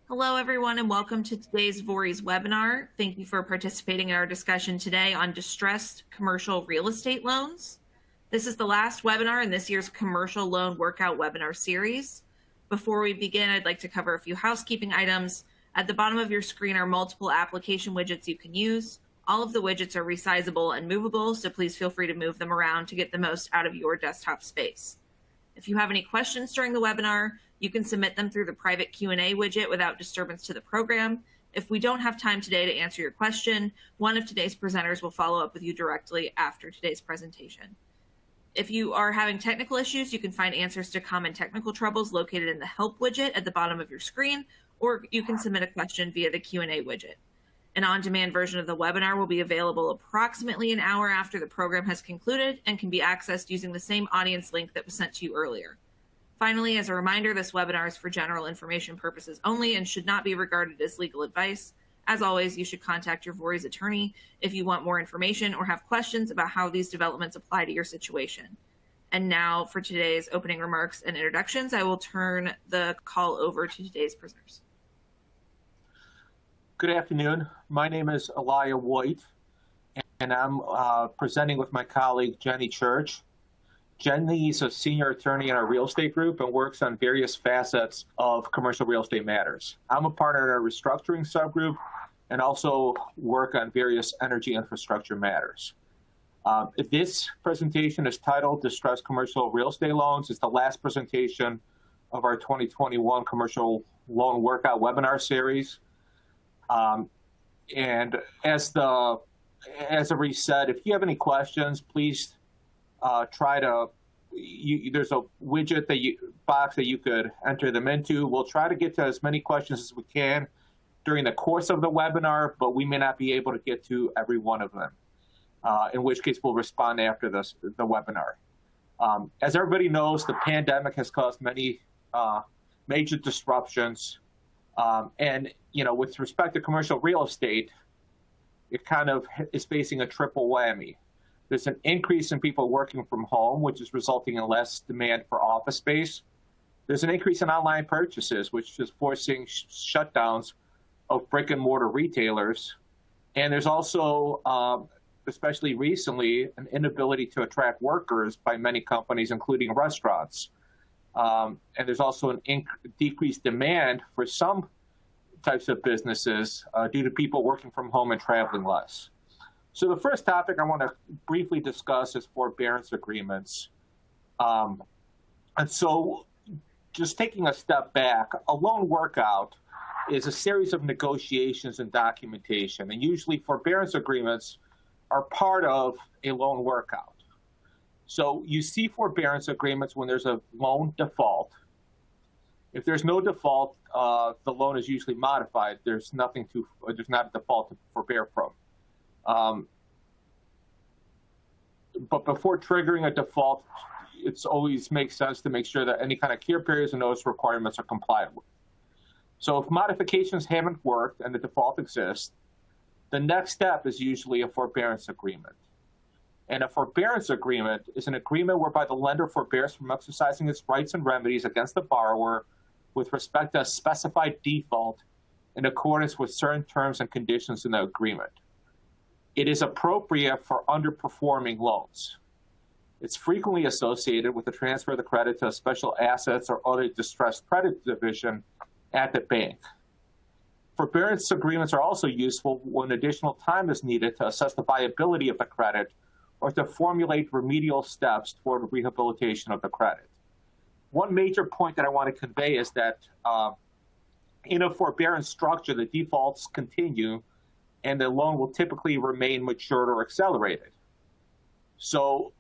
Hello, everyone, and welcome to today's Voorhees webinar. Thank you for participating in our discussion today on distressed commercial real estate loans. This is the last webinar in this year's Commercial Loan Workout webinar series. Before we begin, I'd like to cover a few housekeeping items. At the bottom of your screen are multiple application widgets you can use. All of the widgets are resizable and movable, so please feel free to move them around to get the most out of your desktop space. If you have any questions during the webinar, you can submit them through the private Q&A widget without disturbance to the program. If we don't have time today to answer your question, one of today's presenters will follow up with you directly after today's presentation. If you are having technical issues, you can find answers to common technical troubles located in the Help widget at the bottom of your screen, or you can submit a question via the Q&A widget. An on-demand version of the webinar will be available approximately an hour after the program has concluded and can be accessed using the same audience link that was sent to you earlier. Finally, as a reminder, this webinar is for general information purposes only and should not be regarded as legal advice. As always, you should contact your Voorhees attorney if you want more information or have questions about how these developments apply to your situation. And now for today's opening remarks and introductions, I will turn the call over to today's presenters. Good afternoon. My name is Elijah White, and I'm presenting with my colleague, Jenny Church. Jenny is a senior attorney in our real estate group and works on various facets of commercial real estate matters. I'm a partner in our restructuring subgroup and also work on various energy infrastructure matters. This presentation is titled Distressed Commercial Real Estate Loans. It's the last presentation of our 2021 Commercial Loan Workout webinar series. And as Ari said, if you have any questions, please there's a widget box that you could enter them into. We'll try to get to as many questions as we can during the course of the webinar, but we may not be able to get to every one of them, in which case we'll respond after the webinar. As everybody knows, the pandemic has caused many major disruptions. And, with respect to commercial real estate, it kind of is facing a triple whammy. There's an increase in people working from home, which is resulting in less demand for office space. There's an increase in online purchases, which is forcing shutdowns of brick and mortar retailers. And there's also, especially recently, an inability to attract workers by many companies, including restaurants. And there's also an decreased demand for some types of businesses due to people working from home and traveling less. So the first topic I want to briefly discuss is forbearance agreements. And so just taking a step back, a loan workout is a series of negotiations and documentation. And usually forbearance agreements are part of a loan workout. So you see forbearance agreements when there's a loan default. If there's no default, the loan is usually modified. There's not a default to forbear from. But before triggering a default, it always makes sense to make sure that any kind of cure periods and notice requirements are complied with. So if modifications haven't worked and the default exists, the next step is usually a forbearance agreement. And a forbearance agreement is an agreement whereby the lender forbears from exercising its rights and remedies against the borrower with respect to a specified default in accordance with certain terms and conditions in the agreement. It is appropriate for underperforming loans. It's frequently associated with the transfer of the credit to a special assets or other distressed credit division at the bank. Forbearance agreements are also useful when additional time is needed to assess the viability of the credit or to formulate remedial steps toward rehabilitation of the credit. One major point that I want to convey is that in a forbearance structure, the defaults continue and the loan will typically remain matured or accelerated. So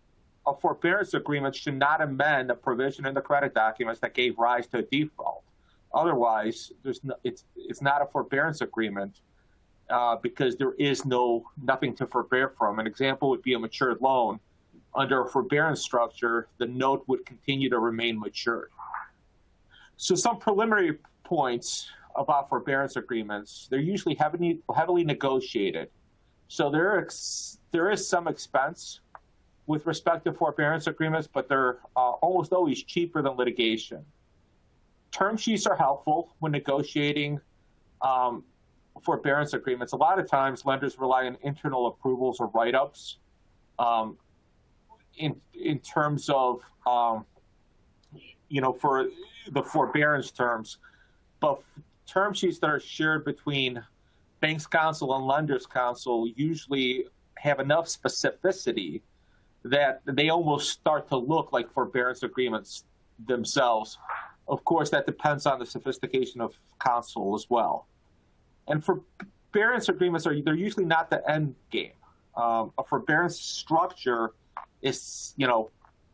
a forbearance agreement should not amend a provision in the credit documents that gave rise to a default. Otherwise, it's not a forbearance agreement because there is nothing to forbear from. An example would be a matured loan. Under a forbearance structure, the note would continue to remain matured. So some preliminary points about forbearance agreements: they're usually heavily negotiated. So there is some expense with respect to forbearance agreements, but they're almost always cheaper than litigation. Term sheets are helpful when negotiating forbearance agreements, a lot of times lenders rely on internal approvals or write-ups in terms of, for the forbearance terms. But term sheets that are shared between banks counsel and lenders counsel usually have enough specificity that they almost start to look like forbearance agreements themselves. Of course, that depends on the sophistication of counsel as well. And forbearance agreements they're usually not the end game. A forbearance structure is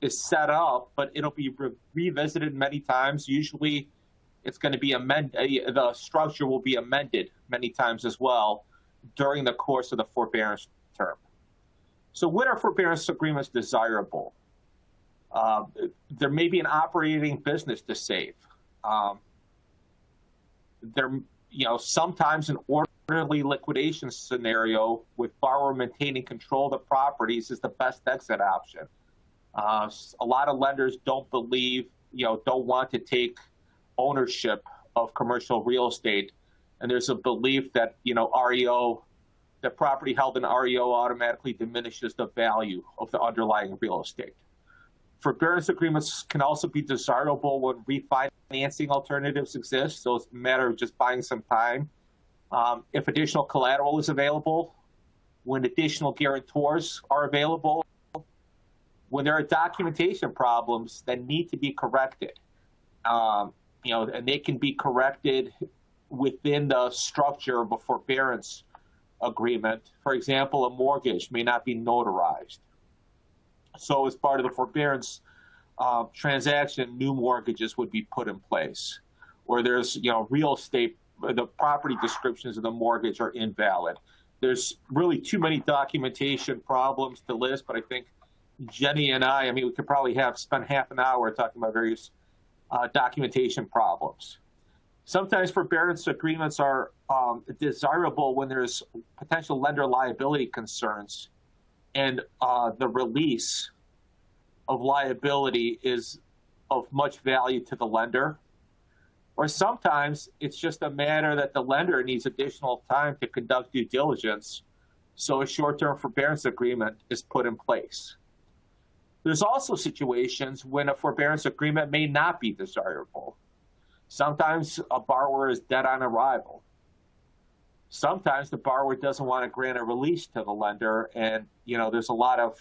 set up, but it'll be revisited many times. Usually, it's going to be amended. The structure will be amended many times as well during the course of the forbearance term. So, when are forbearance agreements desirable? There may be an operating business to save. Sometimes an orderly liquidation scenario with borrower maintaining control of the properties is the best exit option. A lot of lenders don't want to take ownership of commercial real estate, and there's a belief that that property held in REO automatically diminishes the value of the underlying real estate. Forbearance agreements can also be desirable when refinancing alternatives exist, so it's a matter of just buying some time. If additional collateral is available, when additional guarantors are available, when there are documentation problems that need to be corrected, and they can be corrected within the structure of a forbearance agreement. For example, a mortgage may not be notarized. So as part of the forbearance transaction, new mortgages would be put in place. Or there's, real estate, the property descriptions of the mortgage are invalid. There's really too many documentation problems to list, but I think Jenny and we could probably spend half an hour talking about various documentation problems. Sometimes forbearance agreements are desirable when there's potential lender liability concerns and the release of liability is of much value to the lender. Or sometimes it's just a matter that the lender needs additional time to conduct due diligence, so a short-term forbearance agreement is put in place. There's also situations when a forbearance agreement may not be desirable. Sometimes a borrower is dead on arrival. Sometimes the borrower doesn't want to grant a release to the lender, and there's a lot of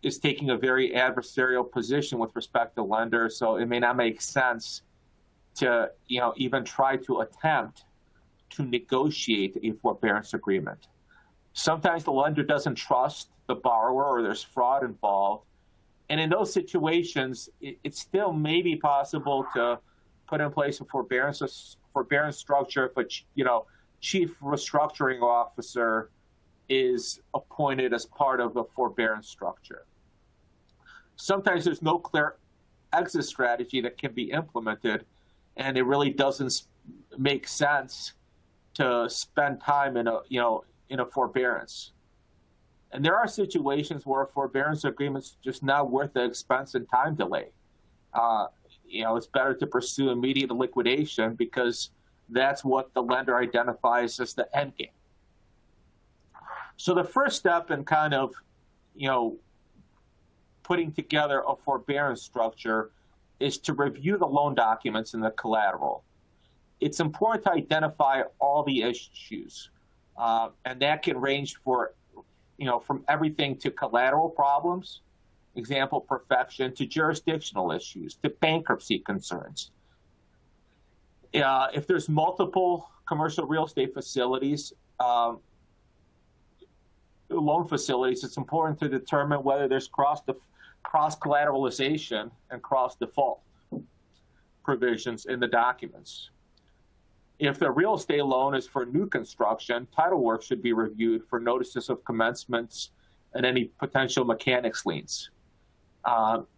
is taking a very adversarial position with respect to lender, so it may not make sense to even try to attempt to negotiate a forbearance agreement. Sometimes the lender doesn't trust the borrower or there's fraud involved. And in those situations, it still may be possible to put in place a forbearance structure if a chief restructuring officer is appointed as part of the forbearance structure. Sometimes there's no clear exit strategy that can be implemented, and it really doesn't make sense to spend time in a forbearance. And there are situations where a forbearance agreement's just not worth the expense and time delay. It's better to pursue immediate liquidation because that's what the lender identifies as the end game. So the first step in kind of, putting together a forbearance structure is to review the loan documents and the collateral. It's important to identify all the issues, and that can range from everything to collateral problems, example perfection, to jurisdictional issues, to bankruptcy concerns. If there's multiple commercial real estate facilities, loan facilities, it's important to determine whether there's cross-collateralization and cross-default provisions in the documents. If the real estate loan is for new construction, title work should be reviewed for notices of commencements and any potential mechanics liens.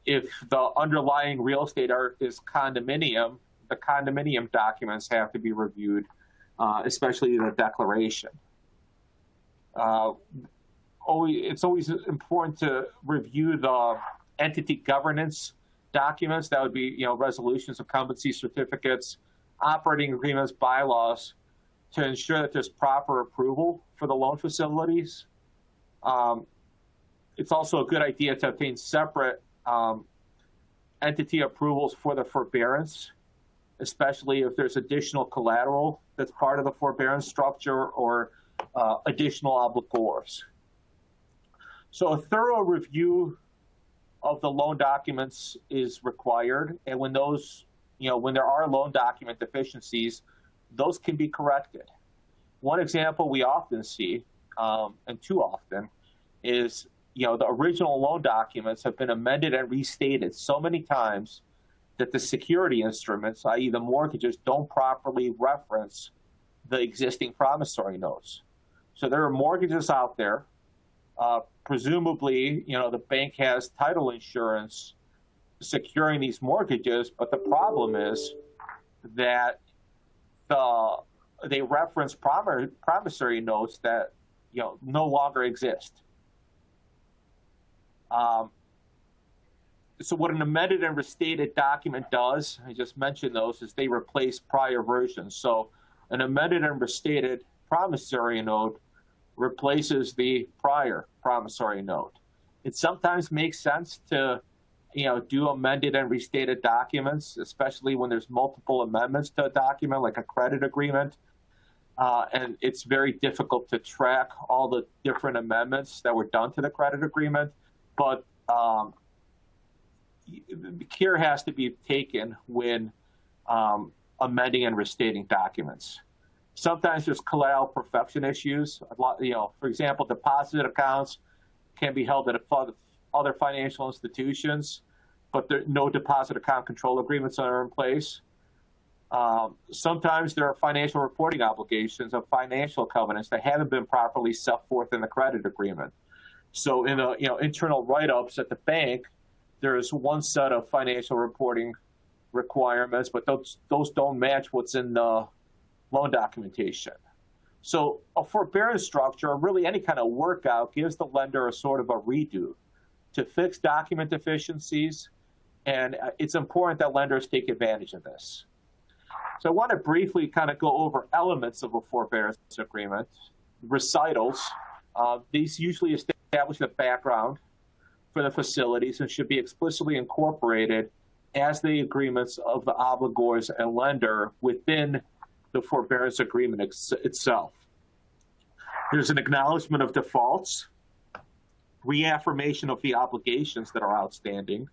If the underlying real estate is condominium, the condominium documents have to be reviewed, especially the declaration. It's always important to review the entity governance documents. That would be, resolutions, incumbency certificates, operating agreements, bylaws to ensure that there's proper approval for the loan facilities. It's also a good idea to obtain separate entity approvals for the forbearance, especially if there's additional collateral that's part of the forbearance structure or additional obligors. So a thorough review of the loan documents is required, and when those, when there are loan document deficiencies, those can be corrected. One example we often see, and too often, is the original loan documents have been amended and restated so many times that the security instruments, i.e. the mortgages, don't properly reference the existing promissory notes. So there are mortgages out there. Presumably, the bank has title insurance securing these mortgages, but the problem is that they reference promissory notes that no longer exist. So what an amended and restated document does, I just mentioned those, is they replace prior versions. So an amended and restated promissory note replaces the prior promissory note. It sometimes makes sense to, do amended and restated documents, especially when there's multiple amendments to a document, like a credit agreement. And it's very difficult to track all the different amendments that were done to the credit agreement. But care has to be taken when amending and restating documents. Sometimes there's collateral perfection issues. For example, deposit accounts can be held at other financial institutions, but no deposit account control agreements are in place. Sometimes there are financial reporting obligations of financial covenants that haven't been properly set forth in the credit agreement. So in the internal write-ups at the bank, there's one set of financial reporting requirements, but those don't match what's in the loan documentation. So a forbearance structure, or really any kind of workout, gives the lender a sort of a redo to fix document deficiencies, and it's important that lenders take advantage of this. So I want to briefly kind of go over elements of a forbearance agreement. Recitals, these usually establish a background for the facilities and should be explicitly incorporated as the agreements of the obligors and lender within the forbearance agreement itself. There's an acknowledgement of defaults, reaffirmation of the obligations that are outstanding.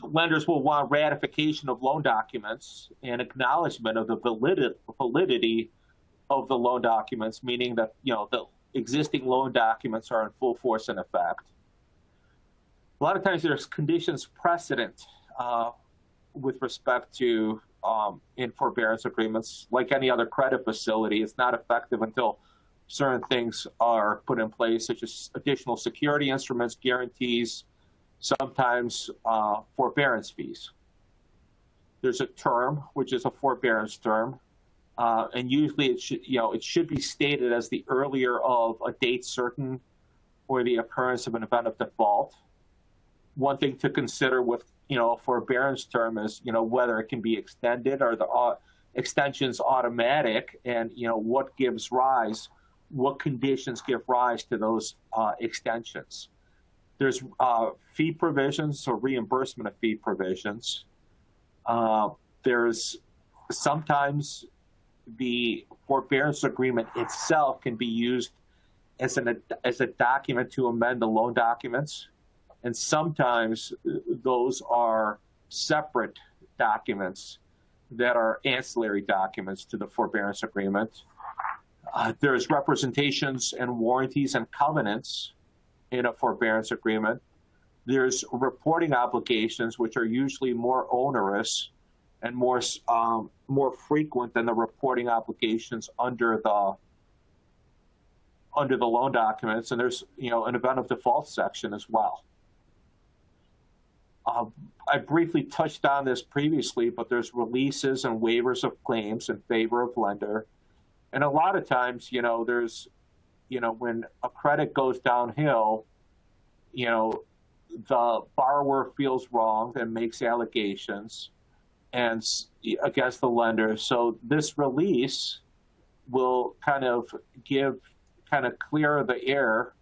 Lenders will want ratification of loan documents and acknowledgement of the validity of the loan documents, meaning that the existing loan documents are in full force and effect. A lot of times there's conditions precedent with respect to in forbearance agreements. Like any other credit facility, it's not effective until certain things are put in place, such as additional security instruments, guarantees, sometimes forbearance fees. There's a term, which is a forbearance term, and usually it should be stated as the earlier of a date certain or the occurrence of an event of default. One thing to consider with a forbearance term is whether it can be extended or the extension's automatic, and what conditions give rise to those extensions. There's fee provisions, so reimbursement of fee provisions. There's sometimes the forbearance agreement itself can be used as a document to amend the loan documents, and sometimes those are separate documents that are ancillary documents to the forbearance agreement. There's representations and warranties and covenants in a forbearance agreement. There's reporting obligations, which are usually more onerous and more frequent than the reporting obligations under the loan documents. And there's an event of default section as well. I briefly touched on this previously, but there's releases and waivers of claims in favor of lender. And a lot of times, there's, when a credit goes downhill, the borrower feels wronged and makes allegations. and against the lender. So this release will kind of clear the air,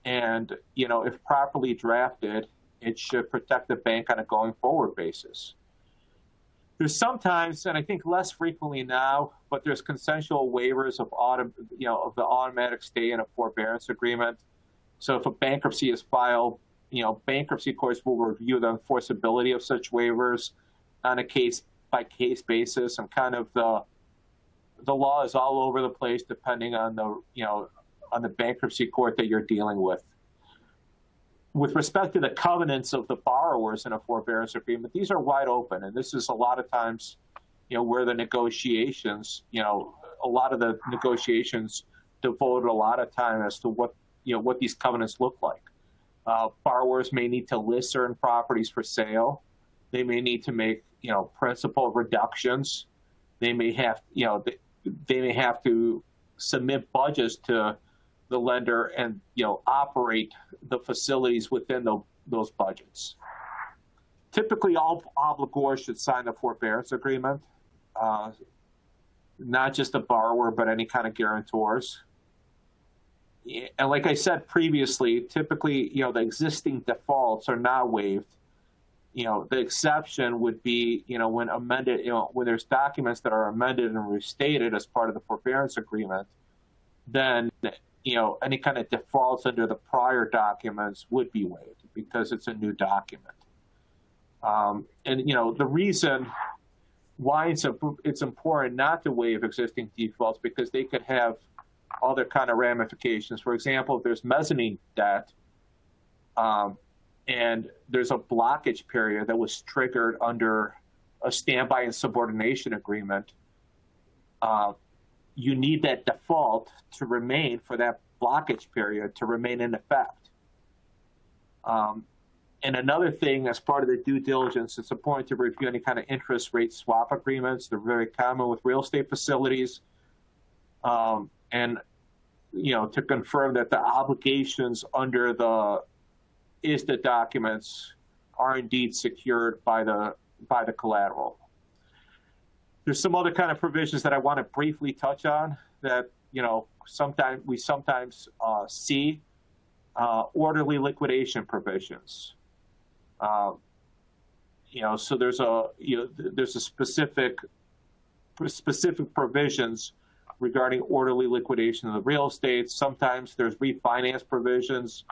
and, you know, if properly drafted, it should protect the bank on a going forward basis. There's sometimes, and I think less frequently now, but there's consensual waivers of of the automatic stay in a forbearance agreement. So if a bankruptcy is filed, you know, bankruptcy courts will review the enforceability of such waivers on a case-by-case basis, and kind of the law is all over the place depending on the bankruptcy court that you're dealing with. With respect to the covenants of the borrowers in a forbearance agreement, these are wide open, and this is a lot of times, you know, where the negotiations, you know, a lot of the negotiations devoted a lot of time as to what these covenants look like. Borrowers may need to list certain properties for sale. They may need to make, you know, principal reductions. They may have, you know, they may have to submit budgets to the lender and, you know, operate the facilities within those budgets. Typically, all obligors should sign the forbearance agreement, not just the borrower, but any kind of guarantors. And like I said previously, typically, you know, the existing defaults are not waived. You know, the exception would be, you know, when amended, you know, when there's documents that are amended and restated as part of the forbearance agreement, then, you know, any kind of defaults under the prior documents would be waived because it's a new document. And, you know, the reason why it's important not to waive existing defaults, because they could have other kind of ramifications. For example, if there's mezzanine debt, and there's a blockage period that was triggered under a standby and subordination agreement, you need that default to remain for that blockage period to remain in effect. And another thing, as part of the due diligence, it's important to review any kind of interest rate swap agreements. They're very common with real estate facilities. And, you know, to confirm that the obligations under the ISDA documents are indeed secured by the collateral. There's some other kind of provisions that I want to briefly touch on that, you know, we sometimes see. Orderly liquidation provisions. You know, so there's a specific provisions regarding orderly liquidation of the real estate. Sometimes there's refinance provisions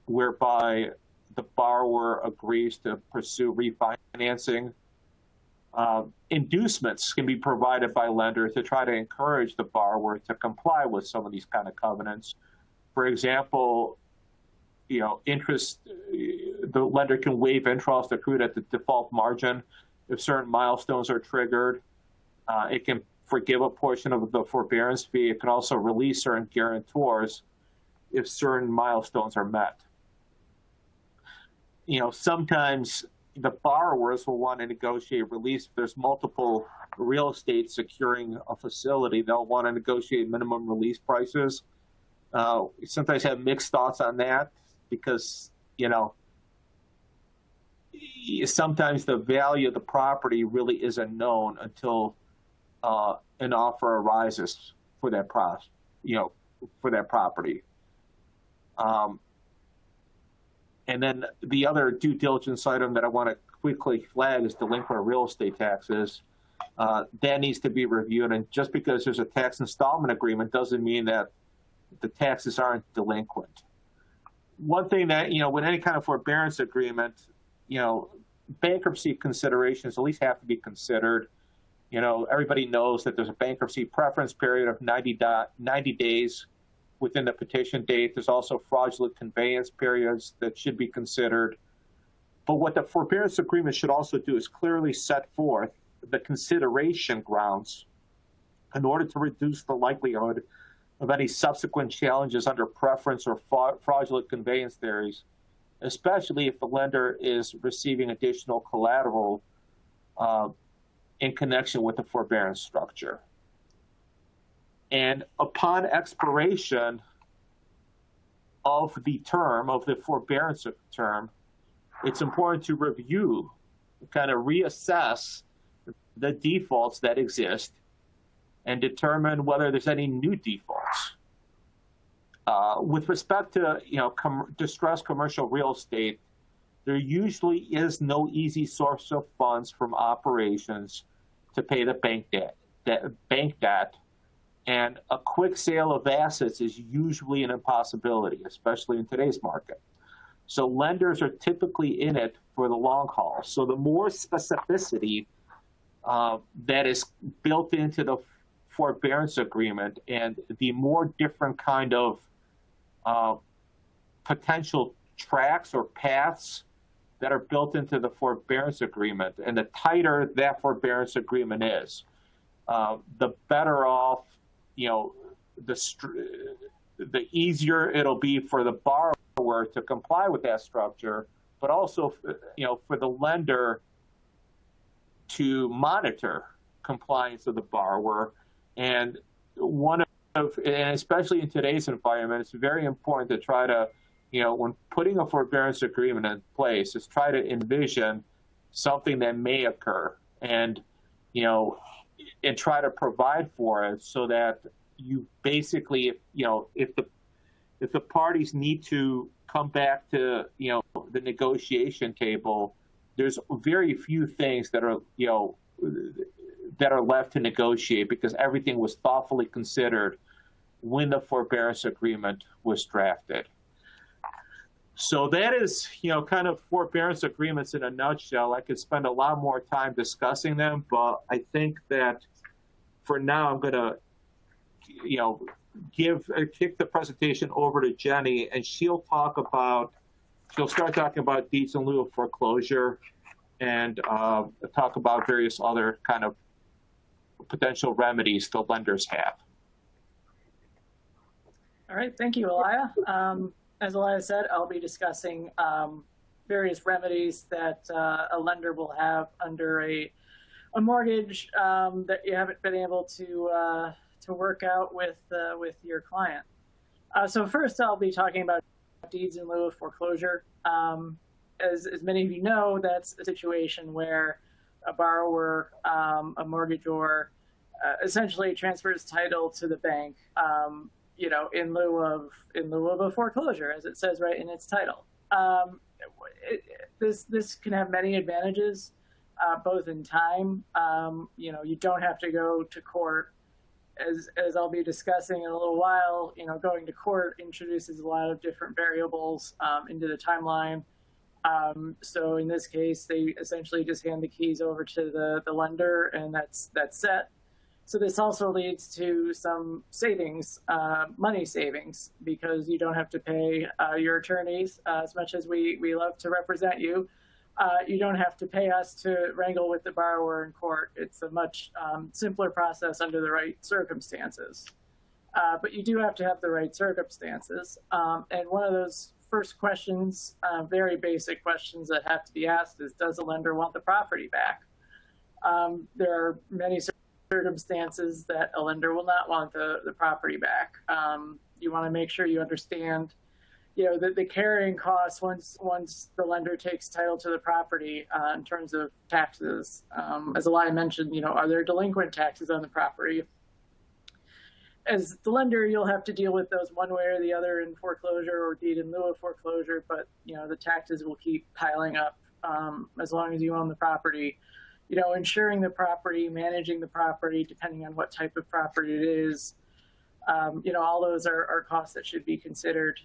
whereby the borrower agrees to pursue refinancing. Inducements can be provided by lenders to try to encourage the borrower to comply with some of these kind of covenants. For example, you know, the lender can waive interest accrued at the default margin if certain milestones are triggered. It can forgive a portion of the forbearance fee. It can also release certain guarantors if certain milestones are met. You know, sometimes the borrowers will want to negotiate release. If there's multiple real estate securing a facility, they'll want to negotiate minimum release prices. We sometimes have mixed thoughts on that because, you know, sometimes the value of the property really isn't known until an offer arises for that property. And then the other due diligence item that I want to quickly flag is delinquent real estate taxes. That needs to be reviewed. And just because there's a tax installment agreement doesn't mean that the taxes aren't delinquent. One thing that, you know, with any kind of forbearance agreement, you know, bankruptcy considerations at least have to be considered. You know, everybody knows that there's a bankruptcy preference period of 90 days within the petition date. There's also fraudulent conveyance periods that should be considered. But what the forbearance agreement should also do is clearly set forth the consideration grounds in order to reduce the likelihood of any subsequent challenges under preference or fraudulent conveyance theories, especially if the lender is receiving additional collateral in connection with the forbearance structure. And upon expiration of the term, of the forbearance term, it's important to review kind of reassess the defaults that exist and determine whether there's any new defaults. With respect to distressed commercial real estate, there usually is no easy source of funds from operations to pay the bank debt, and a quick sale of assets is usually an impossibility, especially in today's market. So lenders are typically in it for the long haul. So the more specificity that is built into the forbearance agreement, and the more different kind of potential tracks or paths that are built into the forbearance agreement, and the tighter that forbearance agreement is, the better off, the easier it'll be for the borrower to comply with that structure, but also, for the lender to monitor compliance of the borrower. And and especially in today's environment, it's very important to try to, when putting a forbearance agreement in place, is try to envision something that may occur, and and try to provide for it, so that you basically, if the parties need to come back to the negotiation table, there's very few things that are that are left to negotiate, because everything was thoughtfully considered when the forbearance agreement was drafted. So that is, kind of forbearance agreements in a nutshell. I could spend a lot more time discussing them, but I think that for now I'm going to, kick the presentation over to Jenny, and she'll start talking about deeds in lieu of foreclosure, and talk about various other kind of potential remedies the lenders have. All right, thank you, Elia. As Elia said, I'll be discussing various remedies that a lender will have under a mortgage that you haven't been able to work out with your client. So first, I'll be talking about deeds in lieu of foreclosure. As many of you know, that's a situation where a borrower, a mortgagor, essentially transfers title to the bank, in lieu of a foreclosure, as it says right in its title. This can have many advantages, both in time. You don't have to go to court, as I'll be discussing in a little while. Going to court introduces a lot of different variables into the timeline. So in this case, they essentially just hand the keys over to the lender, and that's set. So this also leads to some savings, money savings, because you don't have to pay your attorneys as much as we love to represent you. You don't have to pay us to wrangle with the borrower in court. It's a much simpler process under the right circumstances. But you do have to have the right circumstances. And one of those first questions, very basic questions that have to be asked, is, does the lender want the property back? There are many circumstances that a lender will not want the property back. You want to make sure you understand, the carrying costs once the lender takes title to the property in terms of taxes. As Elia mentioned, are there delinquent taxes on the property? As the lender, you'll have to deal with those one way or the other in foreclosure or deed in lieu of foreclosure, but the taxes will keep piling up as long as you own the property. Insuring the property, managing the property, depending on what type of property it is, all those are costs that should be considered.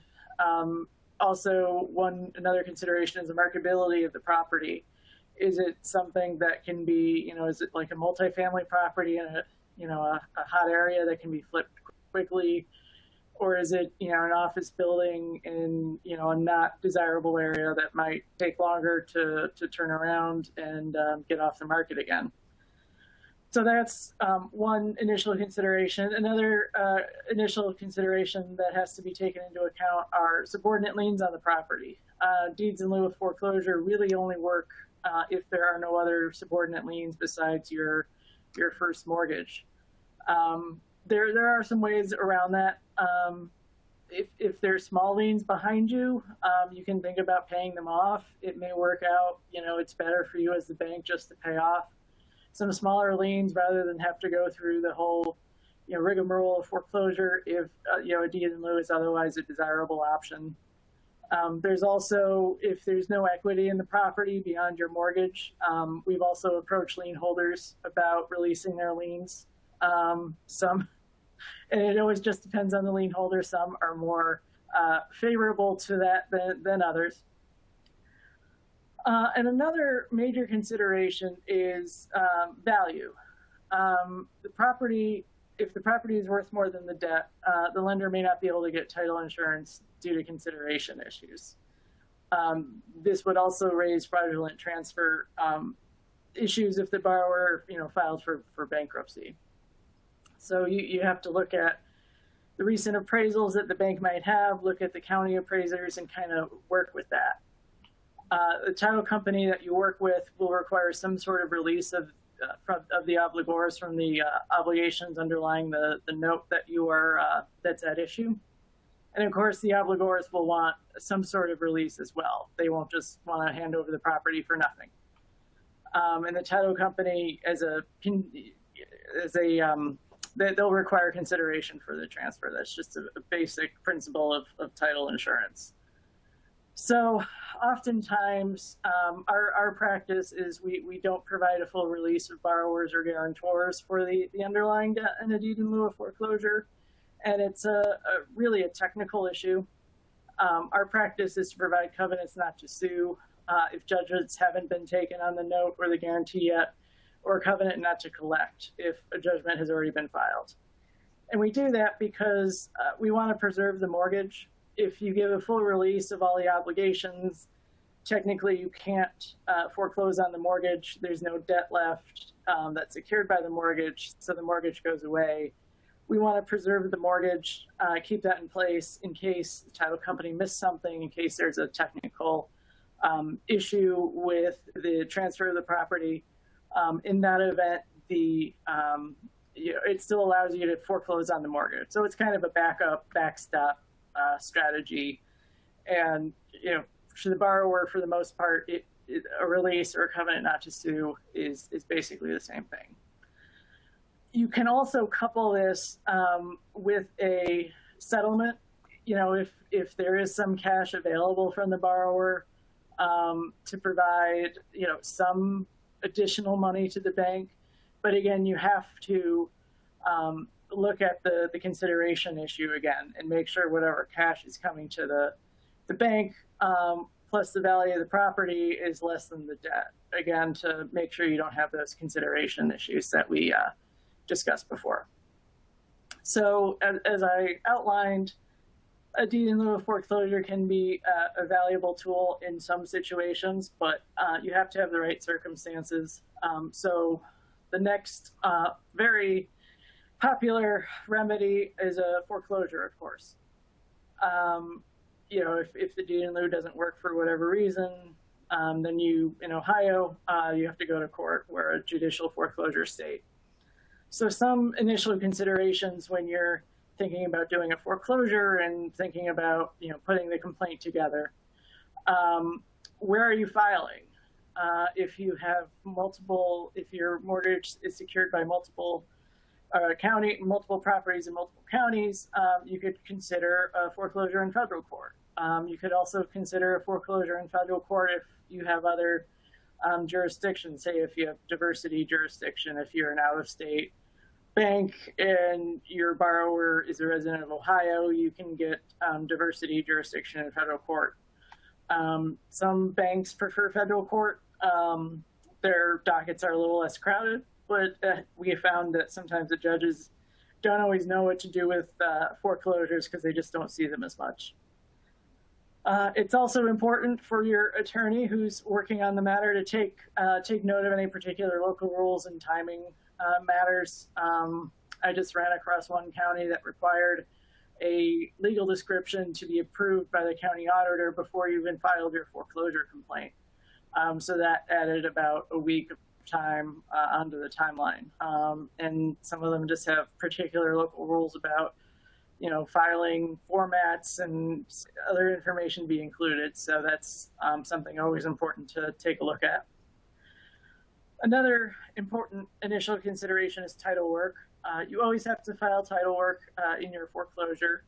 Also, another consideration is the marketability of the property. Is it something that can be, is it like a multifamily property in a hot area that can be flipped quickly? Or is it, an office building in, a not desirable area that might take longer to turn around and get off the market again? So that's one initial consideration. Another initial consideration that has to be taken into account are subordinate liens on the property. Deeds in lieu of foreclosure really only work if there are no other subordinate liens besides your first mortgage. There are some ways around that. if there's small liens behind you, you can think about paying them off. It may work out, it's better for you as the bank just to pay off some smaller liens rather than have to go through the whole, rigmarole of foreclosure if, a deed in lieu is otherwise a desirable option. There's also, if there's no equity in the property beyond your mortgage, we've also approached lien holders about releasing their liens. And it always just depends on the lien holder. Some are more favorable to that than others. And another major consideration is value. If the property is worth more than the debt, the lender may not be able to get title insurance due to consideration issues. This would also raise fraudulent transfer issues if the borrower, filed for bankruptcy. So you have to look at the recent appraisals that the bank might have, look at the county appraisers, and kind of work with that. The title company that you work with will require some sort of release of the obligors from the obligations underlying the note that you are that's at issue. And of course, the obligors will want some sort of release as well. They won't just want to hand over the property for nothing. And the title company, they'll require consideration for the transfer. That's just a basic principle of title insurance. So oftentimes, our practice is we don't provide a full release of borrowers or guarantors for the underlying debt in a deed in lieu of foreclosure. And it's really a technical issue. Our practice is to provide covenants not to sue if judgments haven't been taken on the note or the guarantee yet, or a covenant not to collect if a judgment has already been filed. And we do that because we want to preserve the mortgage. If you give a full release of all the obligations, technically you can't foreclose on the mortgage. There's no debt left that's secured by the mortgage, so the mortgage goes away. We want to preserve the mortgage, keep that in place in case the title company missed something, in case there's a technical issue with the transfer of the property. In that event, it still allows you to foreclose on the mortgage. So it's kind of a backstop strategy. And, for the borrower, for the most part, a release or a covenant not to sue is basically the same thing. You can also couple this with a settlement. If there is some cash available from the borrower to provide, some additional money to the bank. But again, you have to look at the consideration issue again and make sure whatever cash is coming to the bank plus the value of the property is less than the debt, again, to make sure you don't have those consideration issues that we discussed before. So as I outlined, a deed in lieu of foreclosure can be a valuable tool in some situations, but you have to have the right circumstances. So the next very popular remedy is a foreclosure, of course. If the deed in lieu doesn't work for whatever reason, then in Ohio, you have to go to court. We're a judicial foreclosure state. So some initial considerations when you're thinking about doing a foreclosure and thinking about, putting the complaint together. Where are you filing? If you have if your mortgage is secured by multiple properties in multiple counties, you could consider a foreclosure in federal court. You could also consider a foreclosure in federal court if you have other jurisdictions, say if you have diversity jurisdiction, if you're an out-of-state bank and your borrower is a resident of Ohio, you can get diversity jurisdiction in federal court. Some banks prefer federal court. Their dockets are a little less crowded, but we have found that sometimes the judges don't always know what to do with foreclosures because they just don't see them as much. It's also important for your attorney who's working on the matter to take note of any particular local rules and timing matters. I just ran across one county that required a legal description to be approved by the county auditor before you even filed your foreclosure complaint. So that added about a week of time onto the timeline. And some of them just have particular local rules about, filing formats and other information be included. So that's something always important to take a look at. Another important initial consideration is title work. You always have to file title work in your foreclosure.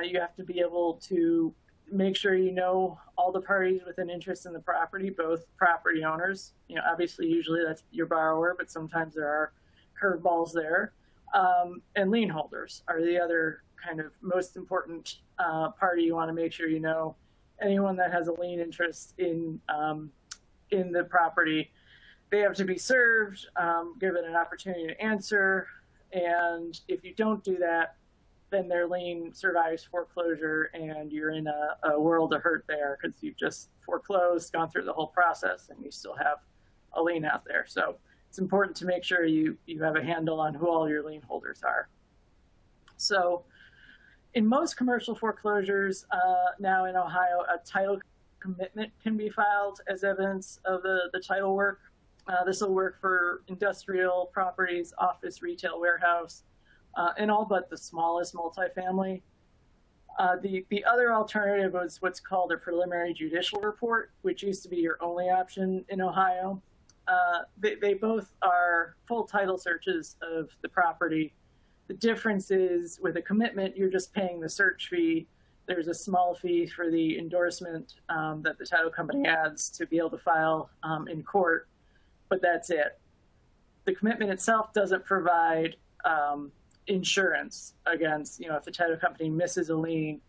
You have to be able to make sure you know all the parties with an interest in the property, both property owners. Obviously, usually that's your borrower, but sometimes there are curveballs there. And lien holders are the other kind of most important party you want to make sure you know. Anyone that has a lien interest in the property, they have to be served, given an opportunity to answer. And if you don't do that, then their lien survives foreclosure and you're in a world of hurt there because you've just foreclosed, gone through the whole process, and you still have a lien out there. So it's important to make sure you have a handle on who all your lien holders are. So in most commercial foreclosures now in Ohio, a title commitment can be filed as evidence of the title work. This will work for industrial properties, office, retail, warehouse, and all but the smallest multifamily. The other alternative was what's called a preliminary judicial report, which used to be your only option in Ohio. They both are full title searches of the property. The difference is with a commitment, you're just paying the search fee. There's a small fee for the endorsement that the title company adds to be able to file in court, but that's it. The commitment itself doesn't provide insurance against, if the title company misses a lien,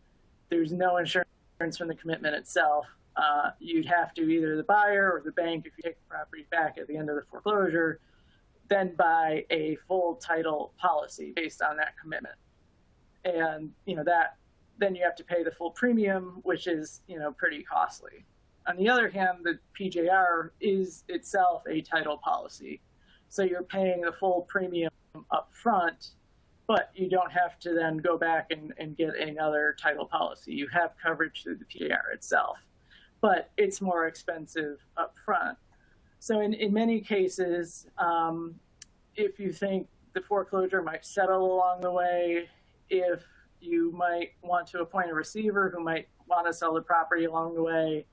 there's no insurance from the commitment itself. You'd have to either the buyer or the bank, if you take the property back at the end of the foreclosure, then buy a full title policy based on that commitment. And, then you have to pay the full premium, which is, pretty costly. On the other hand, the PJR is itself a title policy. So you're paying the full premium up front, but you don't have to then go back and get another title policy. You have coverage through the PJR itself, but it's more expensive up front. So in many cases, if you think the foreclosure might settle along the way, if you might want to appoint a receiver who might want to sell the property along the way,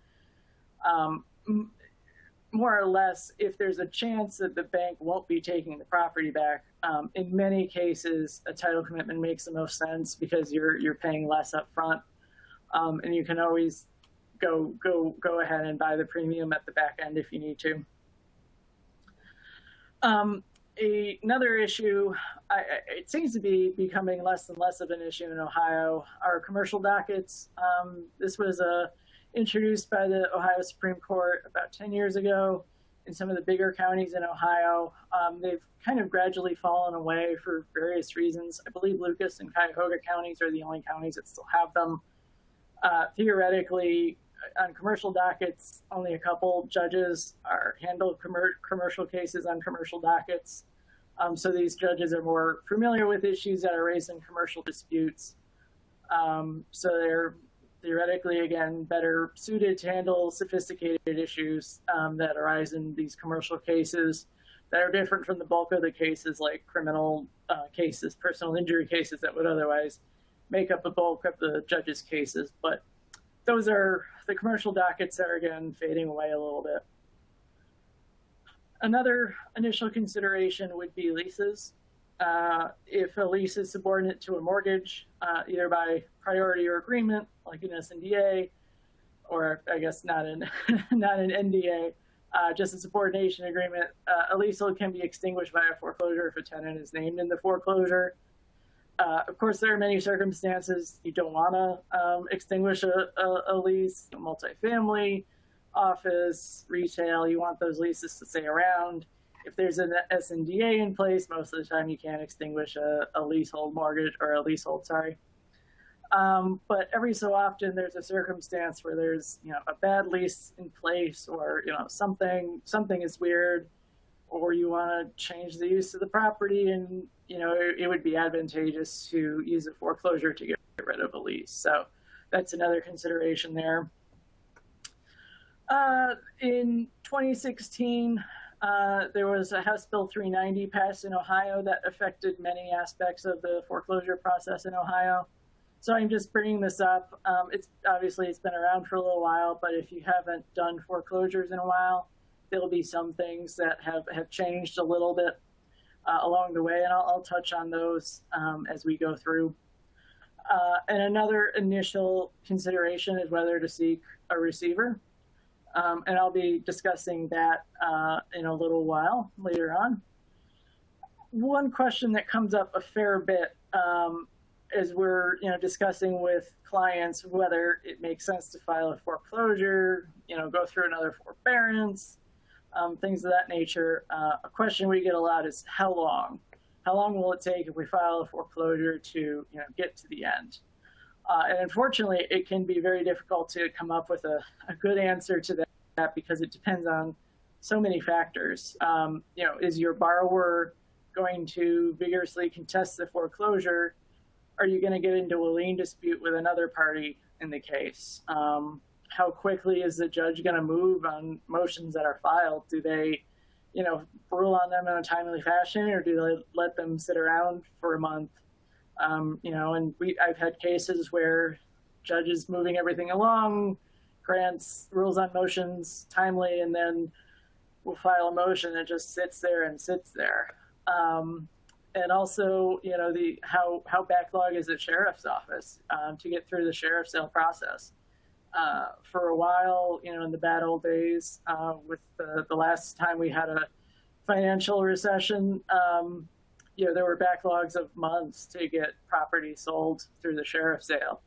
more or less, if there's a chance that the bank won't be taking the property back, in many cases, a title commitment makes the most sense because you're paying less up front, and you can always go ahead and buy the premium at the back end if you need to. Another issue, it seems to be becoming less and less of an issue in Ohio, are commercial dockets. This was introduced by the Ohio Supreme Court about 10 years ago in some of the bigger counties in Ohio. They've kind of gradually fallen away for various reasons. I believe Lucas and Cuyahoga counties are the only counties that still have them. Theoretically, on commercial dockets, only a couple judges handle commercial cases on commercial dockets. So these judges are more familiar with issues that are raised in commercial disputes. So they're theoretically, again, better suited to handle sophisticated issues that arise in these commercial cases that are different from the bulk of the cases like criminal cases, personal injury cases that would otherwise make up the bulk of the judges' cases. But those are the commercial dockets that are, again, fading away a little bit. Another initial consideration would be leases. If a lease is subordinate to a mortgage, either by priority or agreement, like an SNDA, or I guess not an NDA, just a subordination agreement, a lease can be extinguished by a foreclosure if a tenant is named in the foreclosure. Of course, there are many circumstances you don't want to extinguish a lease. Multifamily, office, retail, you want those leases to stay around. If there's an SNDA in place, most of the time you can't extinguish a leasehold mortgage, or a leasehold, sorry. But every so often there's a circumstance where there's, a bad lease in place, or, something is weird, or you want to change the use of the property, and, it would be advantageous to use a foreclosure to get rid of a lease. So that's another consideration there. In 2016, there was a House Bill 390 passed in Ohio that affected many aspects of the foreclosure process in Ohio. So I'm just bringing this up. It's been around for a little while, but if you haven't done foreclosures in a while, there'll be some things that have changed a little bit along the way, and I'll touch on those as we go through. And another initial consideration is whether to seek a receiver. And I'll be discussing that in a little while later on. One question that comes up a fair bit as we're discussing with clients whether it makes sense to file a foreclosure, go through another forbearance, things of that nature. A question we get a lot is how long? How long will it take if we file a foreclosure to get to the end? And unfortunately, it can be very difficult to come up with a good answer to that because it depends on so many factors. Is your borrower going to vigorously contest the foreclosure? Are you going to get into a lien dispute with another party in the case? How quickly is the judge going to move on motions that are filed? Do they, rule on them in a timely fashion, or do they let them sit around for a month? And I've had cases where judges moving everything along, grants rules on motions timely, and then we'll file a motion that just sits there. And also, how backlog is the sheriff's office to get through the sheriff's sale process. For a while, in the bad old days, with the last time we had a financial recession, there were backlogs of months to get property sold through the sheriff's sale.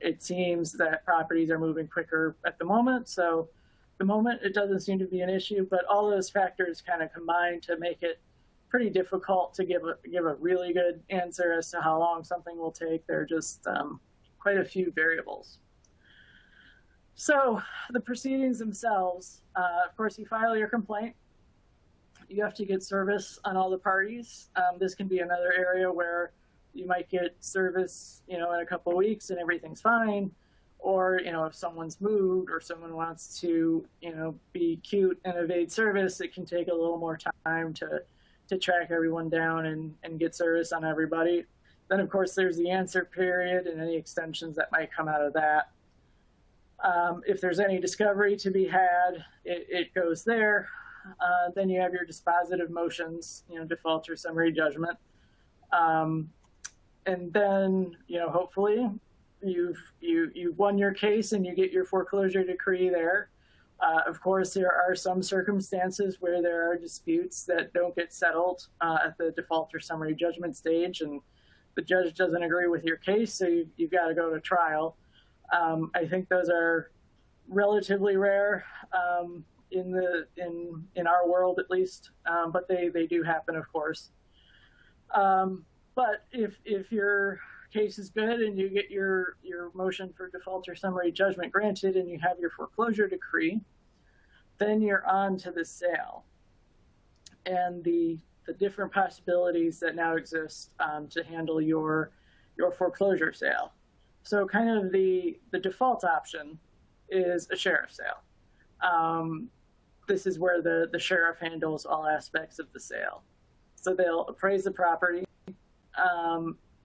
It seems that properties are moving quicker at the moment, so the moment it doesn't seem to be an issue, but all those factors kind of combine to make it pretty difficult to give a really good answer as to how long something will take. There are just quite a few variables. So the proceedings themselves, of course, you file your complaint. You have to get service on all the parties. This can be another area where you might get service, in a couple of weeks and everything's fine. Or, if someone's moved or someone wants to, be cute and evade service, it can take a little more time to track everyone down and get service on everybody. Then, of course, there's the answer period and any extensions that might come out of that. If there's any discovery to be had, it goes there. Then you have your dispositive motions, default or summary judgment. And then, hopefully you've won your case and you get your foreclosure decree there. Of course, there are some circumstances where there are disputes that don't get settled at the default or summary judgment stage, and the judge doesn't agree with your case, so you've got to go to trial. I think those are relatively rare in our world, at least, but they do happen, of course. But if your case is good and you get your motion for default or summary judgment granted and you have your foreclosure decree, then you're on to the sale and the different possibilities that now exist to handle your foreclosure sale. So kind of the default option is a sheriff's sale. This is where the sheriff handles all aspects of the sale. So they'll appraise the property.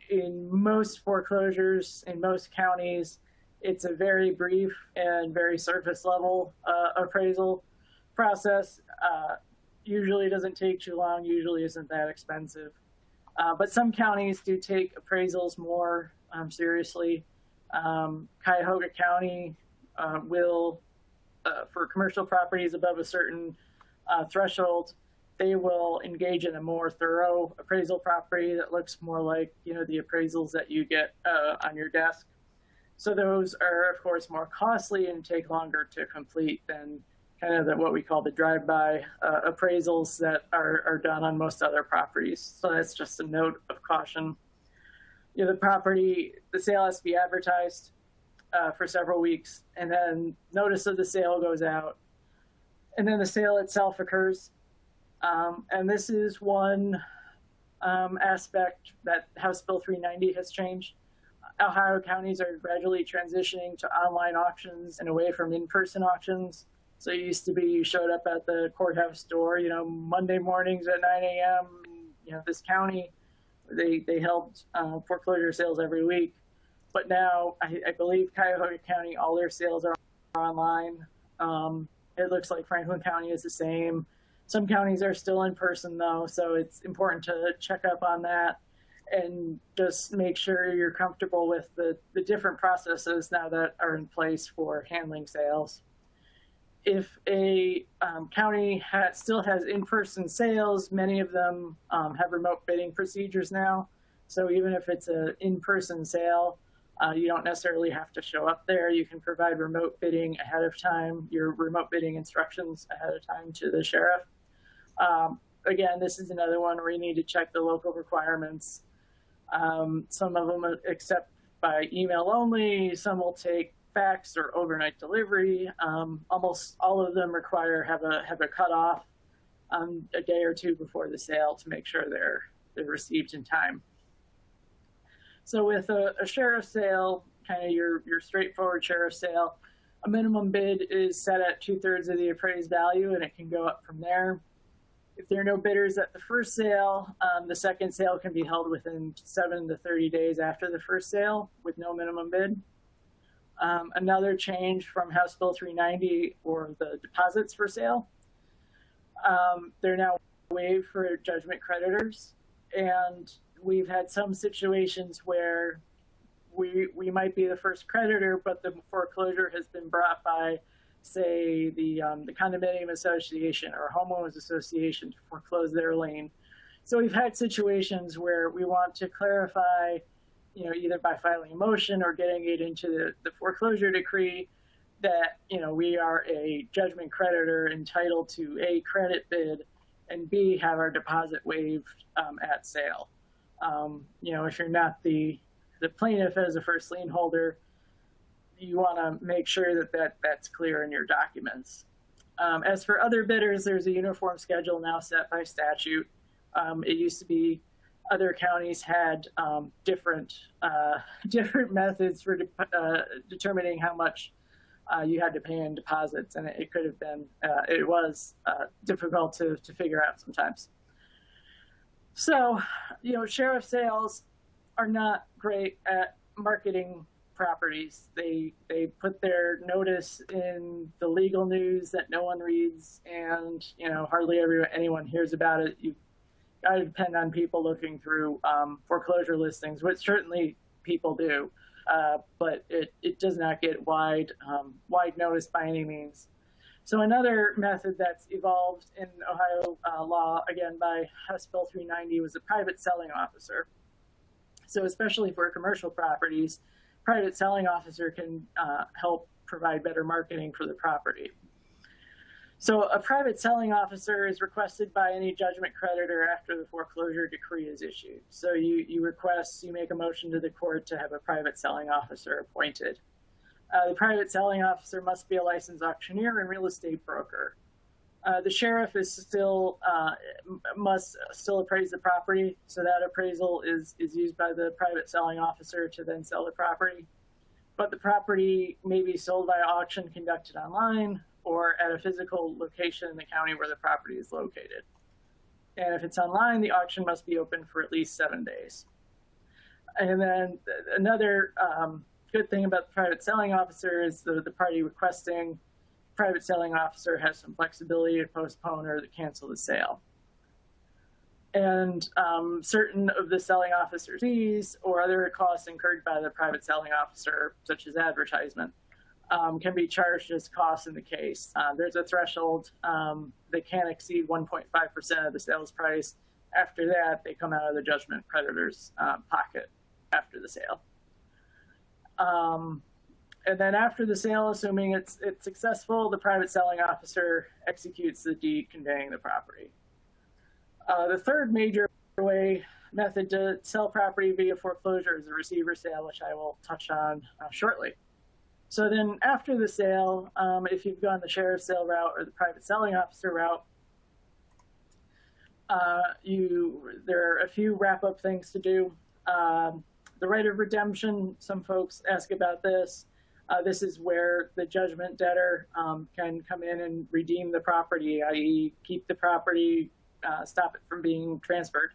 In most foreclosures, in most counties, it's a very brief and very surface level appraisal process. Usually doesn't take too long, usually isn't that expensive. But some counties do take appraisals more seriously. Cuyahoga County will, for commercial properties above a certain threshold, they will engage in a more thorough appraisal property that looks more like, the appraisals that you get on your desk. So those are, of course, more costly and take longer to complete than kind of what we call the drive-by appraisals that are done on most other properties. So that's just a note of caution. The sale has to be advertised for several weeks, and then notice of the sale goes out, and then the sale itself occurs. And this is one aspect that House Bill 390 has changed. Ohio counties are gradually transitioning to online auctions and away from in-person auctions. So it used to be you showed up at the courthouse door, Monday mornings at 9 a.m. This county, they held foreclosure sales every week. But now I believe Cuyahoga County, all their sales are online. It looks like Franklin County is the same. Some counties are still in person though, so it's important to check up on that and just make sure you're comfortable with the different processes now that are in place for handling sales. If a county still has in-person sales, many of them have remote bidding procedures now. So even if it's an in-person sale, you don't necessarily have to show up there. You can provide remote bidding ahead of time, your remote bidding instructions ahead of time to the sheriff. Again, this is another one where you need to check the local requirements. Some of them accept by email only. Some will take fax or overnight delivery. Almost all of them require have a cutoff a day or two before the sale to make sure they're received in time. So with a sheriff's sale, kind of your straightforward sheriff's sale, a minimum bid is set at 2/3 of the appraised value, and it can go up from there. If there are no bidders at the first sale, the second sale can be held within 7 to 30 days after the first sale with no minimum bid. Another change from House Bill 390 or the deposits for sale, they're now waived for judgment creditors. And we've had some situations where we might be the first creditor, but the foreclosure has been brought by, say, the condominium association or homeowners association to foreclose their lien. So we've had situations where we want to clarify, either by filing a motion or getting it into the foreclosure decree that, we are a judgment creditor entitled to A, credit bid, and B, have our deposit waived at sale. If you're not the plaintiff as a first lien holder, you want to make sure that's clear in your documents. As for other bidders, there's a uniform schedule now set by statute. It used to be other counties had different methods for determining how much you had to pay in deposits, and it could have been it was difficult to figure out sometimes. So, sheriff sales are not great at marketing properties. They put their notice in the legal news that no one reads, and hardly anyone hears about it. You've got to depend on people looking through foreclosure listings, which certainly people do, but it does not get wide notice by any means. So another method that's evolved in Ohio law, again by House Bill 390, was a private selling officer. So especially for commercial properties, private selling officer can help provide better marketing for the property. So a private selling officer is requested by any judgment creditor after the foreclosure decree is issued. So you make a motion to the court to have a private selling officer appointed. The private selling officer must be a licensed auctioneer and real estate broker. The sheriff must still appraise the property, so that appraisal is used by the private selling officer to then sell the property. But the property may be sold by auction conducted online or at a physical location in the county where the property is located. And if it's online, the auction must be open for at least 7 days. And then another good thing about the private selling officer is the party requesting private selling officer has some flexibility to postpone or to cancel the sale. And certain of the selling officer's fees or other costs incurred by the private selling officer, such as advertisement, can be charged as costs in the case. There's a threshold that can't exceed 1.5% of the sales price. After that, they come out of the judgment creditor's pocket after the sale. And then after the sale, assuming it's successful, the private selling officer executes the deed conveying the property. The third major method to sell property via foreclosure is a receiver sale, which I will touch on shortly. So then after the sale, if you've gone the sheriff's sale route or the private selling officer route, there are a few wrap-up things to do. The right of redemption, some folks ask about this. This is where the judgment debtor can come in and redeem the property, i.e. keep the property, stop it from being transferred.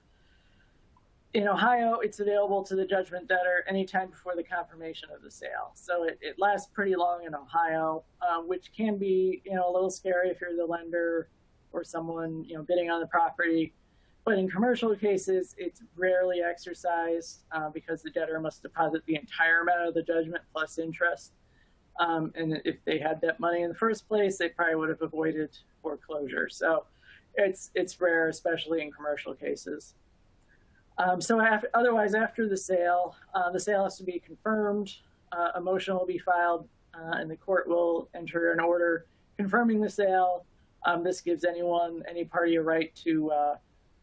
In Ohio, it's available to the judgment debtor anytime before the confirmation of the sale. So it lasts pretty long in Ohio, which can be, a little scary if you're the lender or someone, bidding on the property. But in commercial cases, it's rarely exercised because the debtor must deposit the entire amount of the judgment plus interest. And if they had that money in the first place, they probably would have avoided foreclosure. So it's rare, especially in commercial cases. Otherwise, after the sale has to be confirmed, a motion will be filed, and the court will enter an order confirming the sale. This gives any party a right to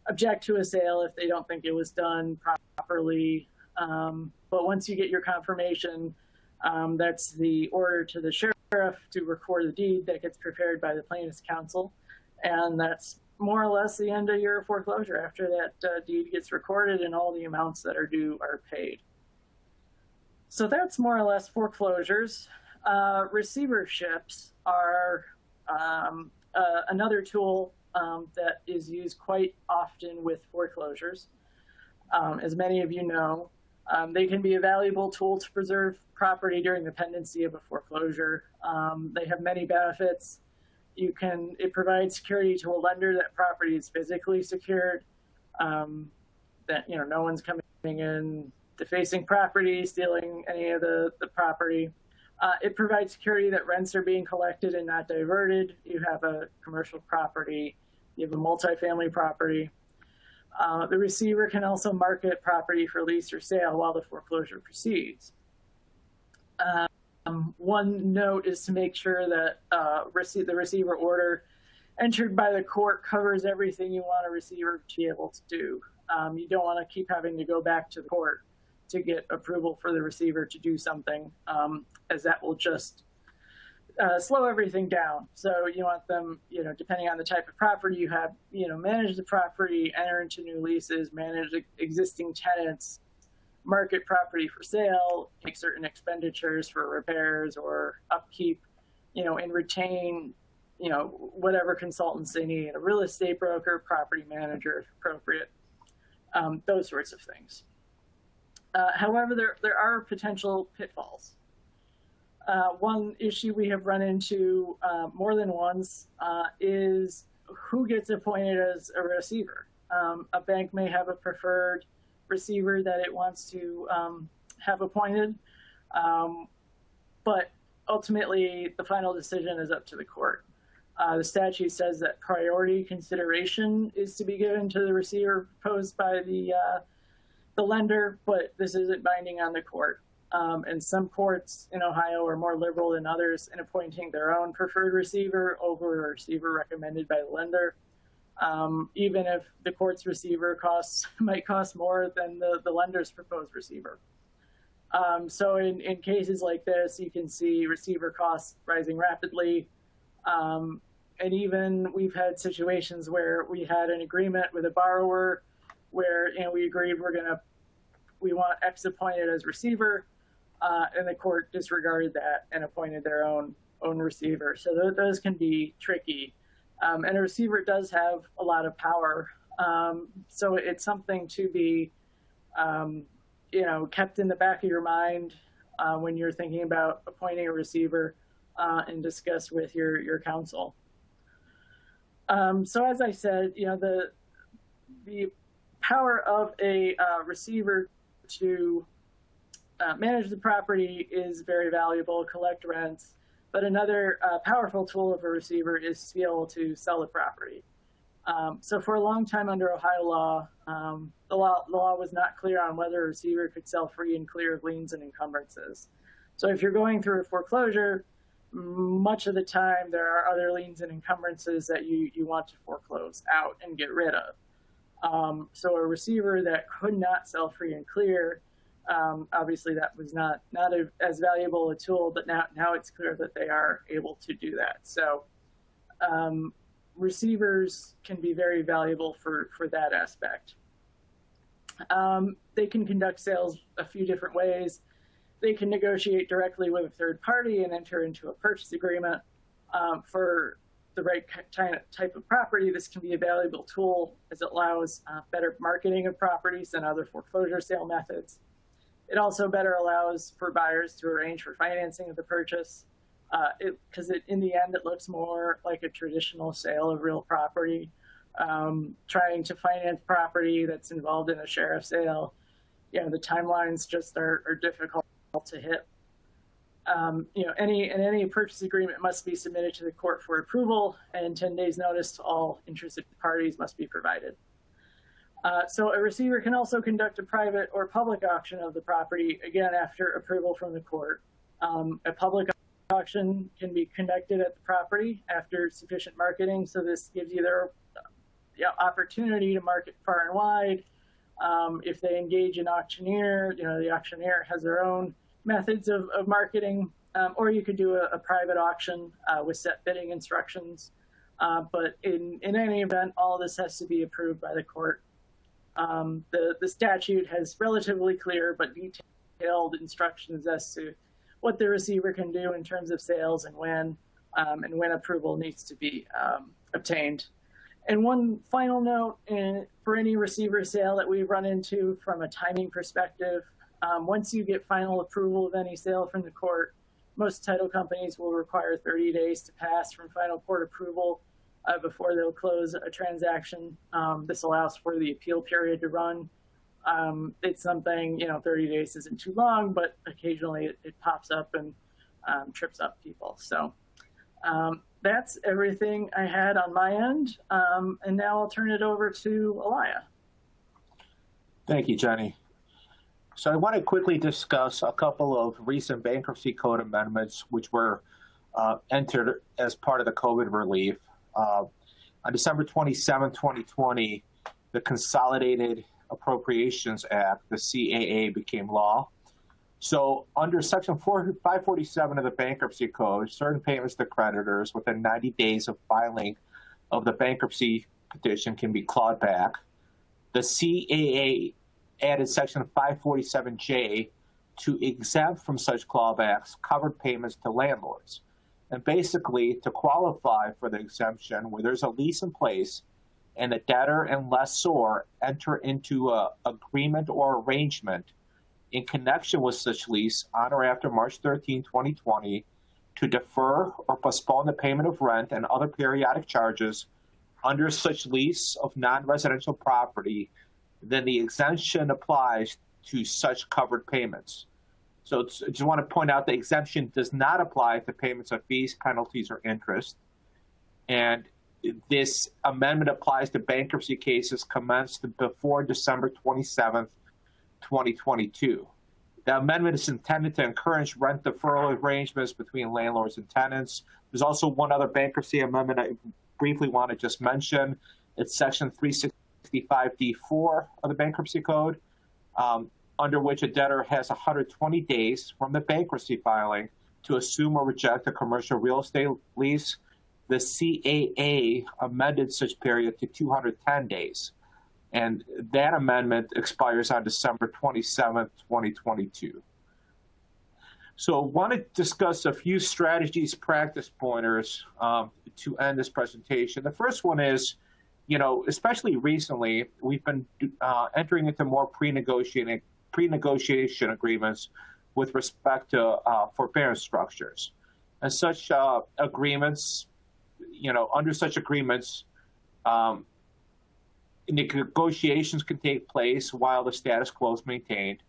object to a sale if they don't think it was done properly. But once you get your confirmation, that's the order to the sheriff to record the deed that gets prepared by the plaintiff's counsel. And that's more or less the end of your foreclosure after that deed gets recorded and all the amounts that are due are paid. So that's more or less foreclosures. Receiverships are another tool that is used quite often with foreclosures. As many of you know, they can be a valuable tool to preserve property during the pendency of a foreclosure. They have many benefits. It provides security to a lender that property is physically secured, that no one's coming in, defacing property, stealing any of the property. It provides security that rents are being collected and not diverted. You have a commercial property, you have a multifamily property. The receiver can also market property for lease or sale while the foreclosure proceeds. One note is to make sure that the receiver order entered by the court covers everything you want a receiver to be able to do. You don't want to keep having to go back to the court to get approval for the receiver to do something, as that will just slow everything down. So you want them, depending on the type of property you have, manage the property, enter into new leases, manage existing tenants, market property for sale, make certain expenditures for repairs or upkeep, and retain, whatever consultants they need, a real estate broker, property manager if appropriate, those sorts of things. However, there are potential pitfalls. One issue we have run into more than once is who gets appointed as a receiver. A bank may have a preferred receiver that it wants to have appointed, but ultimately the final decision is up to the court. The statute says that priority consideration is to be given to the receiver proposed by the lender, but this isn't binding on the court. And some courts in Ohio are more liberal than others in appointing their own preferred receiver over a receiver recommended by the lender. Even if the court's receiver might cost more than the lender's proposed receiver. So in cases like this, you can see receiver costs rising rapidly. And even we've had situations where we had an agreement with a borrower where we agreed we want X appointed as receiver, and the court disregarded that and appointed their own receiver. So those can be tricky. And a receiver does have a lot of power. So it's something to be, kept in the back of your mind when you're thinking about appointing a receiver and discuss with your counsel. So as I said, the power of a receiver to manage the property is very valuable, collect rents. But another powerful tool of a receiver is to be able to sell the property. So for a long time under Ohio law, the law was not clear on whether a receiver could sell free and clear of liens and encumbrances. So if you're going through a foreclosure, much of the time there are other liens and encumbrances that you want to foreclose out and get rid of. So a receiver that could not sell free and clear, obviously that was not as valuable a tool, but now it's clear that they are able to do that. So receivers can be very valuable for that aspect. They can conduct sales a few different ways. They can negotiate directly with a third party and enter into a purchase agreement. For the right type of property, this can be a valuable tool as it allows better marketing of properties than other foreclosure sale methods. It also better allows for buyers to arrange for financing of the purchase, because in the end, it looks more like a traditional sale of real property. Trying to finance property that's involved in a sheriff sale, the timelines just are difficult to hit. Any purchase agreement must be submitted to the court for approval, and 10 days notice to all interested parties must be provided. So a receiver can also conduct a private or public auction of the property, again, after approval from the court. A public auction can be conducted at the property after sufficient marketing, so this gives you their opportunity to market far and wide. If they engage an auctioneer, the auctioneer has their own methods of marketing, or you could do a private auction with set bidding instructions. But in any event, all of this has to be approved by the court. The statute has relatively clear but detailed instructions as to what the receiver can do in terms of sales and when approval needs to be obtained. And one final note, for any receiver sale that we run into from a timing perspective, once you get final approval of any sale from the court, most title companies will require 30 days to pass from final court approval before they'll close a transaction. This allows for the appeal period to run. It's something, 30 days isn't too long, but occasionally it pops up and trips up people. So that's everything I had on my end. And now I'll turn it over to Alaya. Thank you, Jenny. So I want to quickly discuss a couple of recent bankruptcy code amendments which were entered as part of the COVID relief. On December 27, 2020, the Consolidated Appropriations Act, the CAA, became law. So under Section 547 of the Bankruptcy Code, certain payments to creditors within 90 days of filing of the bankruptcy petition can be clawed back. The CAA added Section 547J to exempt from such clawbacks covered payments to landlords. And basically, to qualify for the exemption, where there's a lease in place and the debtor and lessor enter into an agreement or arrangement in connection with such lease on or after March 13, 2020, to defer or postpone the payment of rent and other periodic charges under such lease of non-residential property, then the exemption applies to such covered payments. So I just want to point out the exemption does not apply to payments of fees, penalties, or interest. And this amendment applies to bankruptcy cases commenced before December 27th, 2022. The amendment is intended to encourage rent deferral arrangements between landlords and tenants. There's also one other bankruptcy amendment I briefly want to just mention. It's Section 365D4 of the Bankruptcy Code, under which a debtor has 120 days from the bankruptcy filing to assume or reject a commercial real estate lease. The CAA amended such period to 210 days. And that amendment expires on December 27th, 2022. So I want to discuss a few strategies, practice pointers to end this presentation. The first one is, especially recently, we've been entering into more pre-negotiation agreements with respect to forbearance structures. And such agreements, under such agreements, negotiations can take place while the status quo is maintained.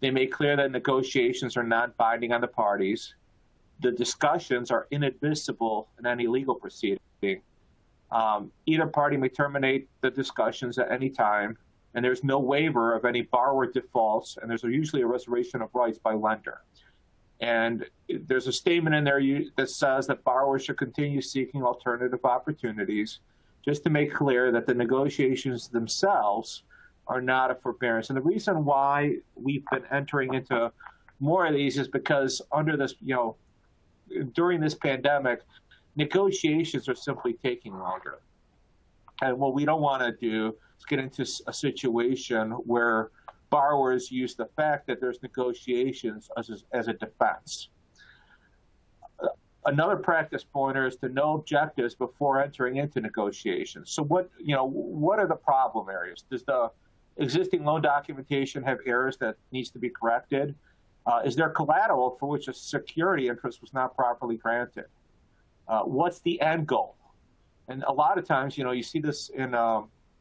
They make clear that negotiations are not binding on the parties. The discussions are inadmissible in any legal proceeding. Either party may terminate the discussions at any time, and there's no waiver of any borrower defaults, and there's usually a reservation of rights by lender. And there's a statement in there that says that borrowers should continue seeking alternative opportunities, just to make clear that the negotiations themselves are not a forbearance. And the reason why we've been entering into more of these is because under this, during this pandemic, negotiations are simply taking longer. And what we don't want to do is get into a situation where borrowers use the fact that there's negotiations as a defense. Another practice pointer is to know objectives before entering into negotiations. So what are the problem areas? Does the existing loan documentation have errors that needs to be corrected? Is there collateral for which a security interest was not properly granted? What's the end goal? And a lot of times, you see this in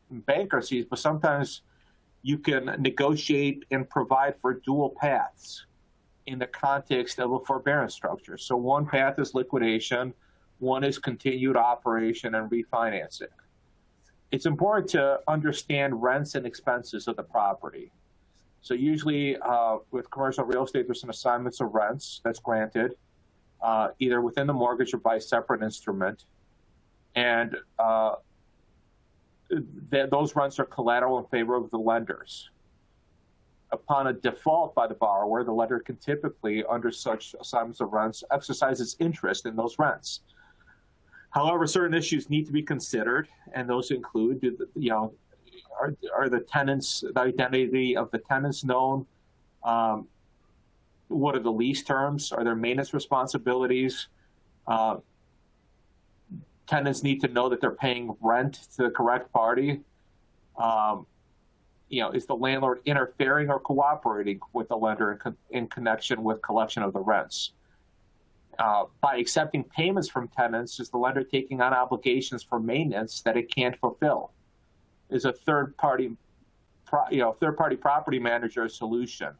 bankruptcies, but sometimes you can negotiate and provide for dual paths in the context of a forbearance structure. So one path is liquidation, one is continued operation and refinancing. It's important to understand rents and expenses of the property. So usually with commercial real estate, there's some assignments of rents that's granted, either within the mortgage or by separate instrument. And those rents are collateral in favor of the lenders. Upon a default by the borrower, the lender can typically, under such assignments of rents, exercise its interest in those rents. However, certain issues need to be considered, and those include, are the tenants, the identity of the tenants known? What are the lease terms? Are there maintenance responsibilities? Tenants need to know that they're paying rent to the correct party. Is the landlord interfering or cooperating with the lender in connection with collection of the rents? By accepting payments from tenants, is the lender taking on obligations for maintenance that it can't fulfill? Is a third-party property manager a solution?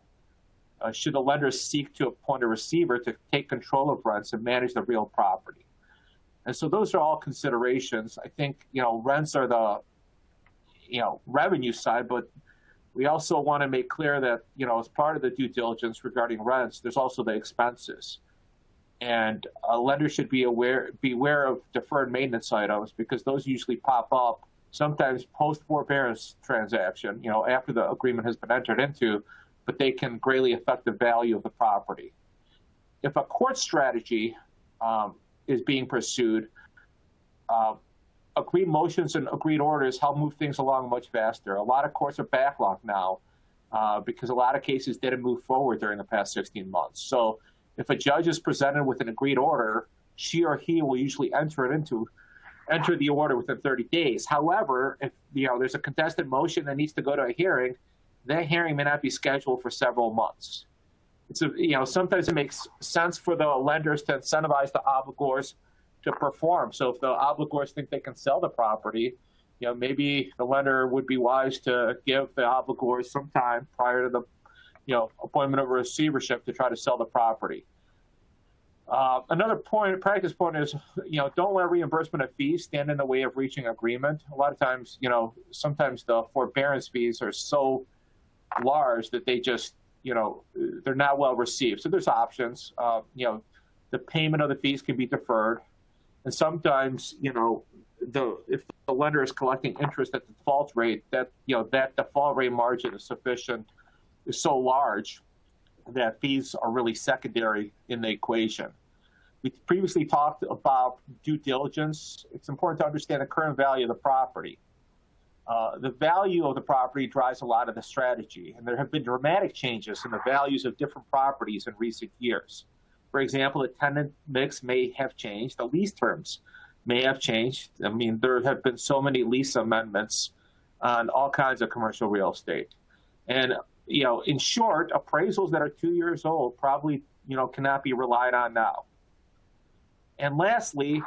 Should the lender seek to appoint a receiver to take control of rents and manage the real property? And so those are all considerations. I think, rents are the, revenue side, but we also want to make clear that, as part of the due diligence regarding rents, there's also the expenses. And a lender should beware of deferred maintenance items, because those usually pop up sometimes post-forbearance transaction, after the agreement has been entered into, but they can greatly affect the value of the property. If a court strategy is being pursued, agreed motions and agreed orders help move things along much faster. A lot of courts are backlogged now because a lot of cases didn't move forward during the past 16 months. So if a judge is presented with an agreed order, she or he will usually enter the order within 30 days. However, if there's a contested motion that needs to go to a hearing, that hearing may not be scheduled for several months. Sometimes it makes sense for the lenders to incentivize the obligors to perform. So if the obligors think they can sell the property, maybe the lender would be wise to give the obligors some time prior to the, appointment of a receivership to try to sell the property. Another practice point is, don't let reimbursement of fees stand in the way of reaching agreement. A lot of times, sometimes the forbearance fees are so large that they just, they're not well received. So there's options. The payment of the fees can be deferred. And sometimes, if the lender is collecting interest at the default rate, that default rate margin is so large that fees are really secondary in the equation. We previously talked about due diligence. It's important to understand the current value of the property. The value of the property drives a lot of the strategy, and there have been dramatic changes in the values of different properties in recent years. For example, the tenant mix may have changed. The lease terms may have changed. I mean, there have been so many lease amendments on all kinds of commercial real estate. And, in short, appraisals that are 2 years old probably, cannot be relied on now. And lastly,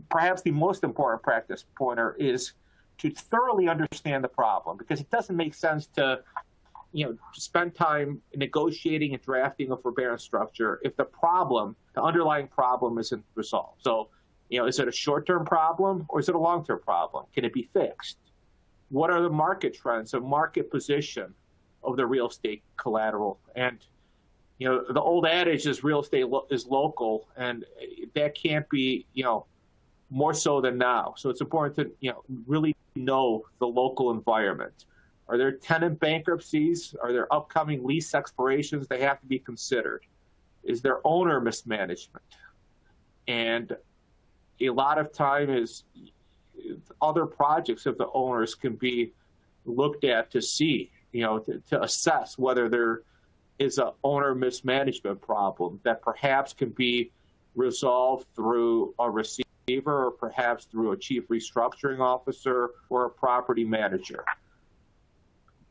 perhaps the most important practice pointer is to thoroughly understand the problem, because it doesn't make sense to spend time negotiating and drafting a forbearance structure if the underlying problem isn't resolved. So, is it a short-term problem or is it a long-term problem? Can it be fixed? What are the market trends, the market position of the real estate collateral? And, the old adage is real estate is local, and that can't be, more so than now. So it's important to, really know the local environment. Are there tenant bankruptcies? Are there upcoming lease expirations that have to be considered? Is there owner mismanagement? And a lot of time is other projects of the owners can be looked at to see, to assess whether they're is a owner mismanagement problem that perhaps can be resolved through a receiver or perhaps through a chief restructuring officer or a property manager.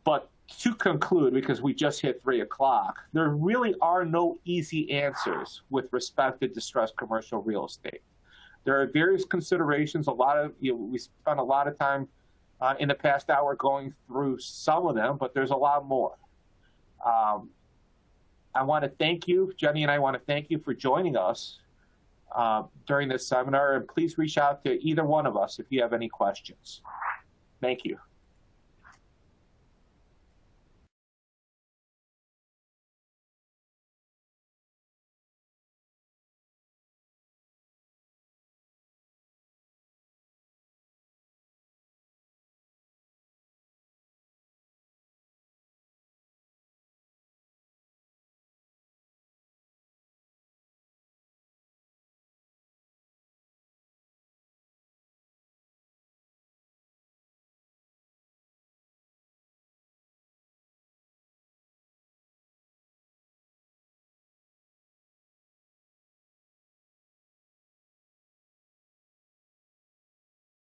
But to conclude, because we just hit 3 o'clock, there really are no easy answers with respect to distressed commercial real estate. There are various considerations. We spent a lot of time in the past hour going through some of them, but there's a lot more. I want to thank you, Jenny, and I want to thank you for joining us during this seminar. And please reach out to either one of us if you have any questions. Thank you.